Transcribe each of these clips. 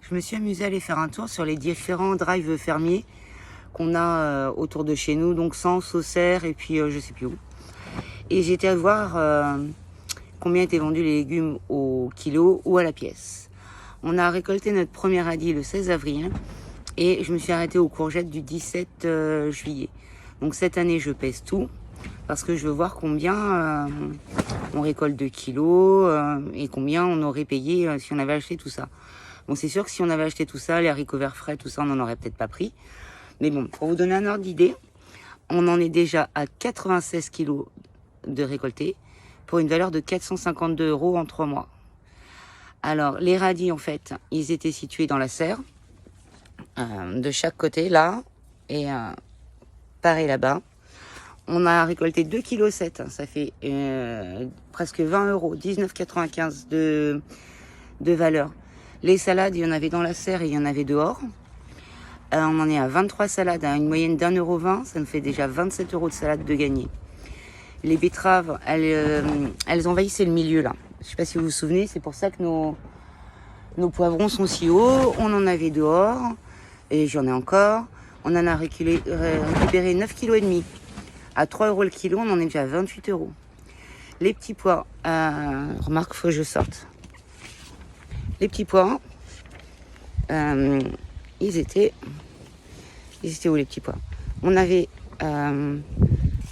je me suis amusée à aller faire un tour sur les différents drives fermiers qu'on a autour de chez nous, donc Sens, Auxerre et puis je sais plus où. Et j'étais à voir combien étaient vendus les légumes au kilo ou à la pièce. On a récolté notre premier radis le 16 avril et je me suis arrêtée aux courgettes du 17 juillet. Donc cette année, je pèse tout parce que je veux voir combien on récolte de kilos et combien on aurait payé si on avait acheté tout ça. Bon, c'est sûr que si on avait acheté tout ça, les haricots verts frais, tout ça, on n'en aurait peut-être pas pris. Mais bon, pour vous donner un ordre d'idée, on en est déjà à 96 kilos de récoltés pour une valeur de 452 € en 3 mois. Alors, les radis, en fait, ils étaient situés dans la serre, de chaque côté, là, et pareil là-bas. On a récolté 2,7 kg, ça fait presque 20 €, 19,95 € de valeur. Les salades, il y en avait dans la serre et il y en avait dehors. On en est à 23 salades à une moyenne d'1,20 €, ça nous fait déjà 27 € de salade de gagné. Les betteraves, elles envahissaient le milieu là. Je ne sais pas si vous vous souvenez, c'est pour ça que nos poivrons sont si hauts. On en avait dehors, et j'en ai encore. On en a récupéré 9,5 kg. À 3 € le kilo, on en est déjà à 28 €. Les petits pois, remarque, il faut que je sorte. Les petits pois, ils étaient où les petits pois? On avait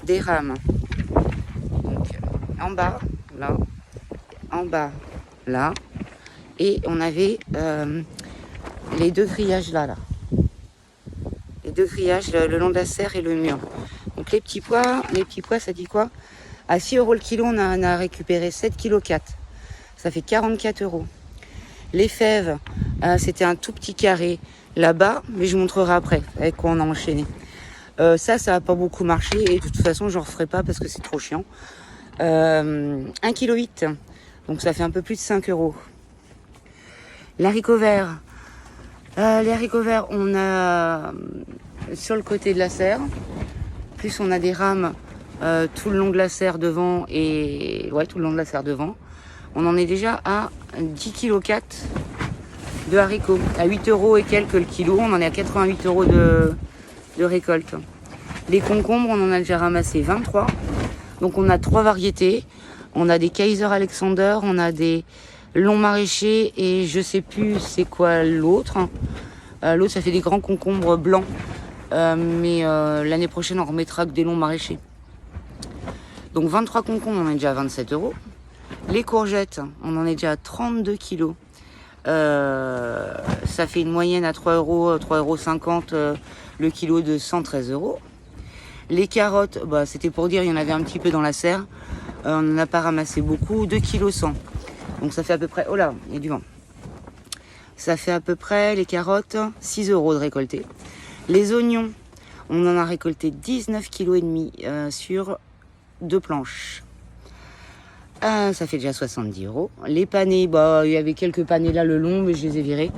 des rames. Donc, en bas, là, en bas, là, et on avait les deux grillages là. Les deux grillages le long de la serre et le mur. Donc les petits pois, ça dit quoi? À 6 € le kilo, on a récupéré 7,4 kg. Ça fait 44 €. Les fèves, c'était un tout petit carré là-bas, mais je vous montrerai après avec quoi on a enchaîné. Ça n'a pas beaucoup marché et de toute façon, je ne referai pas parce que c'est trop chiant. 1,8 kg, donc ça fait un peu plus de 5 €. Les haricots verts, on a sur le côté de la serre, plus on a des rames tout le long de la serre devant et tout le long de la serre devant. On en est déjà à 10,4 kg de haricots, à 8 € et quelques le kilo. On en est à 88 € de récolte. Les concombres, on en a déjà ramassé 23. Donc on a 3 variétés. On a des Kaiser Alexander, on a des longs maraîchers et je sais plus c'est quoi l'autre. L'autre, ça fait des grands concombres blancs. Mais l'année prochaine, on remettra que des longs maraîchers. Donc 23 concombres, on en est déjà à 27 €. Les courgettes, on en est déjà à 32 kilos. Ça fait une moyenne à 3 €, 3,50 € le kilo de 113 €. Les carottes, c'était pour dire, il y en avait un petit peu dans la serre. On n'en a pas ramassé beaucoup, 2,1 kg. Donc ça fait à peu près, oh là, il y a du vent. Ça fait à peu près, les carottes, 6 € de récolté. Les oignons, on en a récolté 19,5 kg sur 2 planches. Ça fait déjà 70 €. Les panais, il y avait quelques panais là le long, mais je les ai virés.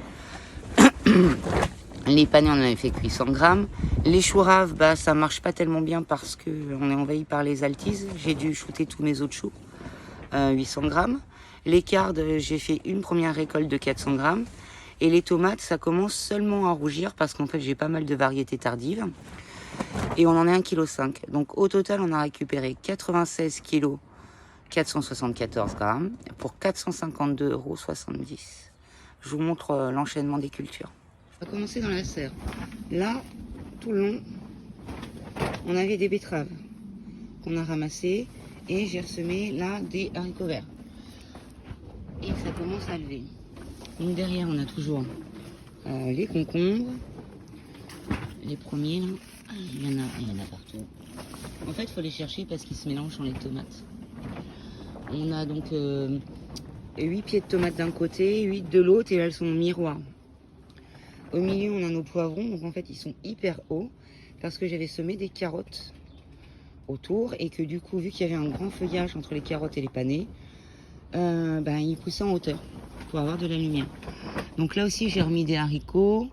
Les panais, on en avait fait cuire 100 grammes. Les choux raves, ça marche pas tellement bien parce qu'on est envahi par les altises. J'ai dû shooter tous mes autres choux. 800 grammes. Les cardes, j'ai fait une première récolte de 400 grammes. Et les tomates, ça commence seulement à rougir parce qu'en fait, j'ai pas mal de variétés tardives. Et on en est à 1,5 kg. Donc au total, on a récupéré 96 kg, 474 grammes pour 452,70 €. Je vous montre l'enchaînement des cultures. On va commencer dans la serre. Là, tout le long, on avait des betteraves qu'on a ramassées et j'ai ressemé là des haricots verts. Et ça commence à lever. Donc derrière, on a toujours les concombres, les premiers là. Il y en a partout. En fait, il faut les chercher parce qu'ils se mélangent dans les tomates. On a donc 8 pieds de tomates d'un côté, 8 de l'autre et là, elles sont en miroir. Au milieu, on a nos poivrons. Donc en fait, ils sont hyper hauts parce que j'avais semé des carottes autour et que du coup, vu qu'il y avait un grand feuillage entre les carottes et les panais, ils poussaient en hauteur pour avoir de la lumière. Donc là aussi, j'ai remis des haricots.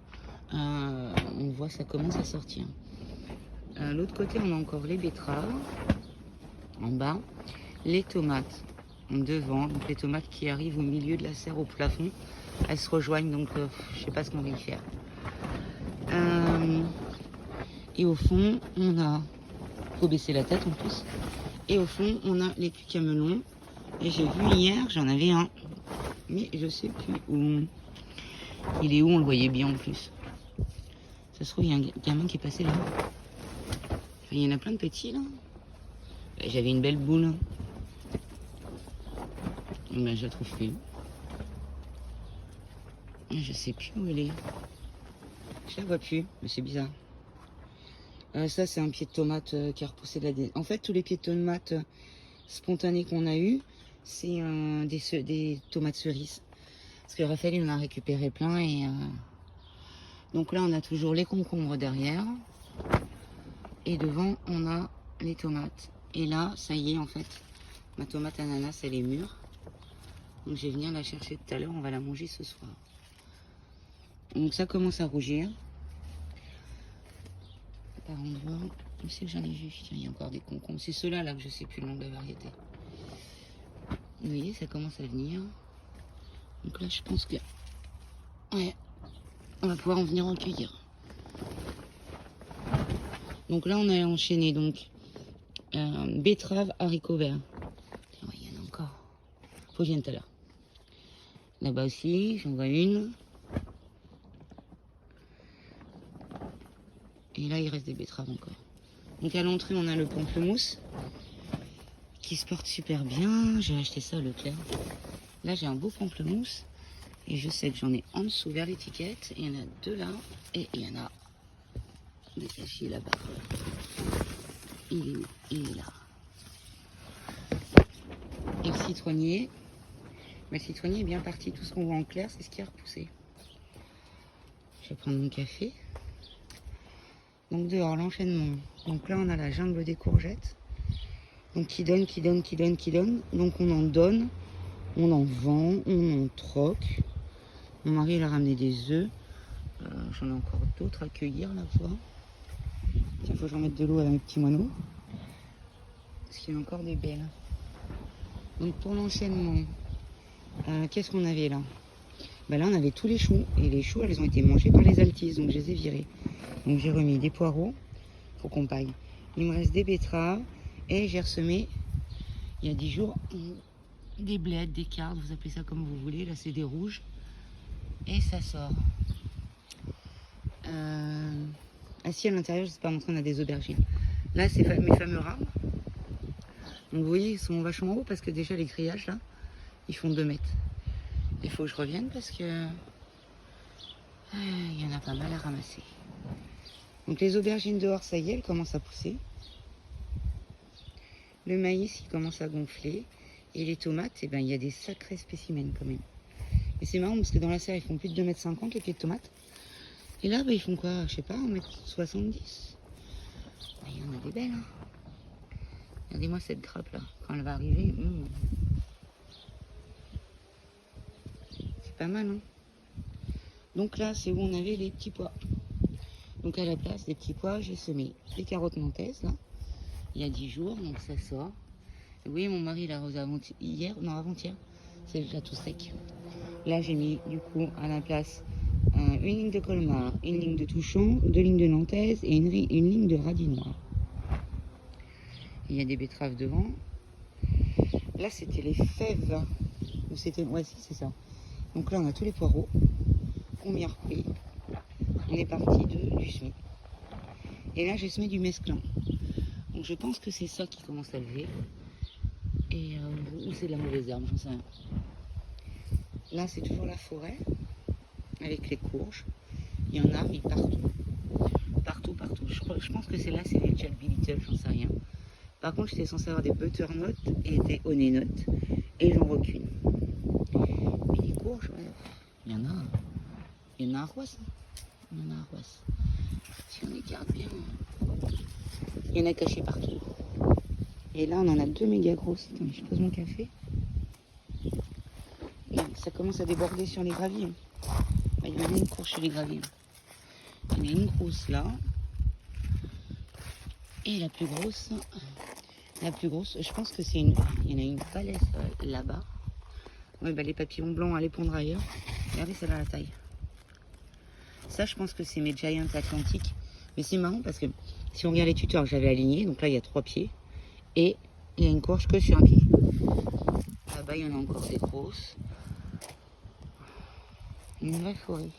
On voit, ça commence à sortir. L'autre côté, on a encore les betteraves en bas, les tomates devant. Donc les tomates qui arrivent au milieu de la serre au plafond, elles se rejoignent, donc je sais pas ce qu'on va y faire. Et au fond, on a... Faut baisser la tête en plus. Et au fond, on a les cucamelons. Et j'ai vu hier, j'en avais un. Mais je sais plus où. Il est où? On le voyait bien en plus. Ça se trouve, il y a un gamin qui est passé là. Enfin, il y en a plein de petits là. J'avais une belle boule. Ben, je la trouve plus. Je sais plus où elle est. Je la vois plus, mais c'est bizarre. Ça, c'est un pied de tomate qui a repoussé de la... En fait, tous les pieds de tomates spontanés qu'on a eu, c'est des tomates cerises. Parce que Raphaël, il en a récupéré plein. Et donc là, on a toujours les concombres derrière. Et devant, on a les tomates. Et là, ça y est, en fait, ma tomate ananas, elle est mûre. Donc je vais venir la chercher tout à l'heure, on va la manger ce soir. Donc ça commence à rougir. Par endroit, où c'est que j'en ai vu? Tiens, il y a encore des concombres. C'est ceux-là là que je sais plus le nom de la variété. Vous voyez, ça commence à venir. Donc là, je pense que... Ouais, on va pouvoir en venir en cueillir. Donc là, on a enchaîné donc betterave, haricots verts. Tiens, ouais, il y en a encore. Faut que je vienne tout à l'heure. Là-bas aussi, j'en vois une. Et là, il reste des betteraves encore. Donc à l'entrée, on a le pamplemousse qui se porte super bien. J'ai acheté ça à Leclerc. Là, j'ai un beau pamplemousse. Et je sais que j'en ai en dessous vers l'étiquette. Il y en a deux là. Et il y en a des cachés là-bas. Il est où? Il est là. Et le citronnier. Mais le citronnier est bien parti. Tout ce qu'on voit en clair, c'est ce qui a repoussé. Je vais prendre mon café. Donc dehors, l'enchaînement. Donc là, on a la jungle des courgettes. Donc qui donne, qui donne, qui donne, qui donne. Donc on en donne, on en vend, on en troque. Mon mari, il a ramené des œufs. J'en ai encore d'autres à cueillir là, tu vois. Il faut que j'en mette de l'eau à mes petits moineaux. Parce qu'il y a encore des belles. Donc pour l'enchaînement, qu'est-ce qu'on avait là? Ben là, on avait tous les choux. Et les choux, elles ont été mangées par les altises. Donc je les ai virés. Donc j'ai remis des poireaux. Faut qu'on paille. Il me reste des betteraves. Et j'ai ressemé, il y a 10 jours, des blettes, des cartes. Vous appelez ça comme vous voulez. Là, c'est des rouges. Et ça sort. Ah si, à l'intérieur, je ne sais pas montrer, on a des aubergines. Là, c'est mes fameux rames. Donc vous voyez, ils sont vachement hauts parce que déjà les grillages, là, ils font 2 mètres. Il faut que je revienne parce que il y en a pas mal à ramasser. Donc les aubergines dehors, ça y est, elles commencent à pousser. Le maïs, il commence à gonfler. Et les tomates, eh ben, il y a des sacrés spécimens quand même. Et c'est marrant parce que dans la serre, ils font plus de 2,50 m les pieds de tomates. Et là, bah, ils font quoi? Je sais pas, 1,70 m. Il y en a des belles. Hein. Regardez-moi cette grappe là. Quand elle va arriver, c'est pas mal. Hein. Donc là, c'est où on avait les petits pois. Donc à la place des petits pois, j'ai semé les carottes nantaises là. Il y a 10 jours, donc ça sort. Et vous voyez, mon mari l'a arrosé avant-hier. C'est déjà tout sec. Là, j'ai mis du coup à la place une ligne de colmar, une ligne de touchon, 2 lignes de nantaise et une ligne de radis noir. Il y a des betteraves devant. Là, c'était les fèves. Ouais, si, c'est ça. Donc là, on a tous les poireaux qu'on vient repris. On est parti du semis. Et là, j'ai semé du mesclun. Donc je pense que c'est ça qui commence à lever. Et ou c'est de la mauvaise herbe, j'en sais rien. Là, c'est toujours la forêt avec les courges. Il y en a, mais partout. Partout, partout. Je pense que c'est là, c'est les Jack Little, j'en sais rien. Par contre, j'étais censée avoir des butternuts et des honey nuts. Et j'en vois qu'une. Mais les courges, ouais, il y en a. Il y en a à Roisse. Il y en a à Roisse. Si on les garde bien. Il y en a cachés partout. Et là, on en a 2 méga grosses. Attendez, je pose mon café. Et ça commence à déborder sur les graviers. Bah, il y en a une courge chez les graviers. Il y en a une grosse là. Et la plus grosse, La plus grosse, je pense que c'est une... Il y en a une falaise là-bas. Ouais, bah, les papillons blancs, allez pondre ailleurs. Regardez, c'est là la taille. Ça, je pense que c'est mes Giants Atlantiques. Mais c'est marrant parce que si on regarde les tuteurs que j'avais alignés, donc là, il y a 3 pieds. Et il y a une courge que sur un pied. Là-bas, il y en a encore des grosses. Une vraie forêt.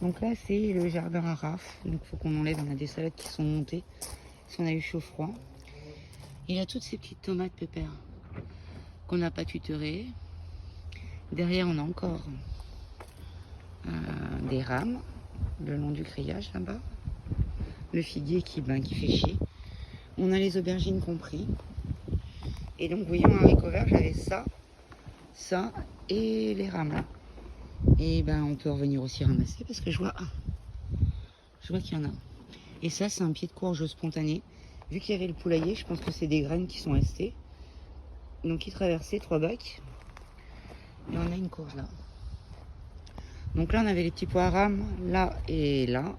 Donc là, c'est le jardin à raf. Donc il faut qu'on enlève. On a des salades qui sont montées. Si on a eu chaud-froid. Il y a toutes ces petites tomates pépères qu'on n'a pas tutorées. Derrière, on a encore des rames le long du grillage là-bas. Le figuier qui fait chier. On a les aubergines compris. Et donc, vous voyez, en haricot vert, j'avais ça et les rames là. Et ben, on peut revenir aussi ramasser parce que je vois qu'il y en a. Et ça, c'est un pied de courge spontané. Vu qu'il y avait le poulailler, je pense que c'est des graines qui sont restées. Donc, il traversait 3 bacs. Et on a une courge là. Donc là, on avait les petits pois à rames, là et là.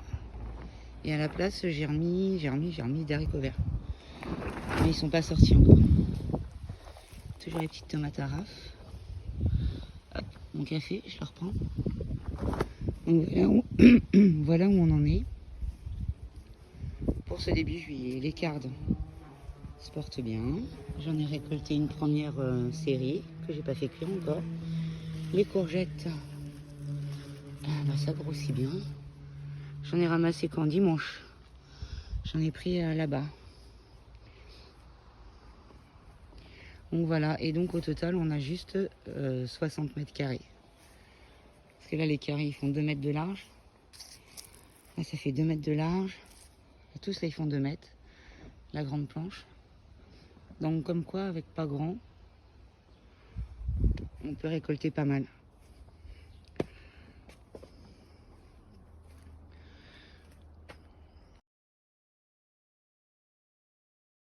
Et à la place, j'ai remis des haricots verts. Mais ils sont pas sortis encore. Toujours les petites tomates à raf. Hop, mon café, je le reprends. Donc voilà où on en est. Pour ce début juillet, les cardes se portent bien. J'en ai récolté une première série que j'ai pas fait cuire encore. Les courgettes, ça grossit bien. J'en ai ramassé quand dimanche. J'en ai pris là-bas. Donc voilà, et donc au total, on a juste 60 mètres carrés. Parce que là, les carrés, ils font 2 mètres de large. Là, ça fait 2 mètres de large. Tous là, ils font 2 mètres. La grande planche. Donc comme quoi, avec pas grand, on peut récolter pas mal.